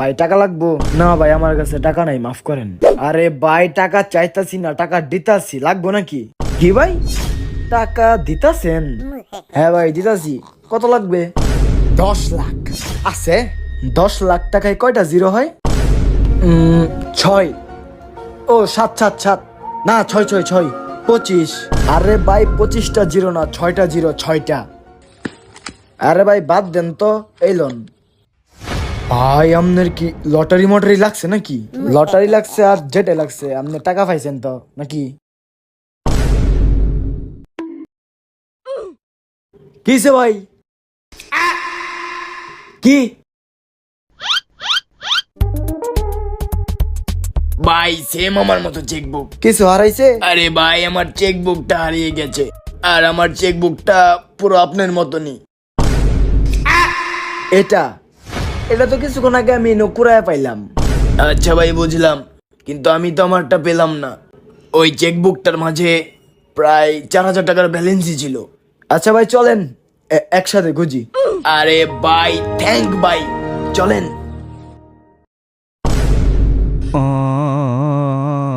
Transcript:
ভাই টাকা লাগবো? না ভাই আমার কাছে টাকা নাই, মাফ করেন। আরে ভাই টাকা চাইতাছি না, টাকা দিতাছি, লাগবো নাকি? কি ভাই টাকা দিতাছেন? হ্যাঁ ভাই দিতাছি। কত লাগবে? 10 লাখ আছে? 10 লাখ টাকায় কয়টা জিরো হয়? 6। ও 7 7 7, না 6 6 6, 25। আরে ভাই 25টা জিরো না, 6টা জিরো, 6টা। আরে ভাই বাদ দেন তো, এই লোন। ভাই আপনার কি লটারি মটারি লাগছে নাকি? লটারি লাগছে আর যেটা লাগছে, আপনি টাকা পাইছেন তো নাকি? কিসে ভাই? কি ভাই সেম আমার মতো চেকবুক। কিছু হারাইছে? আরে ভাই আমার চেকবুকটা হারিয়ে গেছে, আর আমার চেকবুকটা পুরো আপনার মতনই। এটা এটা তো কিছুক্ষণ আগে আমি নকুরায় পাইলাম। আচ্ছা ভাই বুঝলাম, কিন্তু আমি তো আমারটা পেলাম না। ওই চেকবুকটার মাঝে প্রায় 4,000 টাকার ব্যালেন্সই ছিল। আচ্ছা ভাই চলেন একসাথে খুঁজি। আরে ভাই থ্যাংক ভাই, চলেন।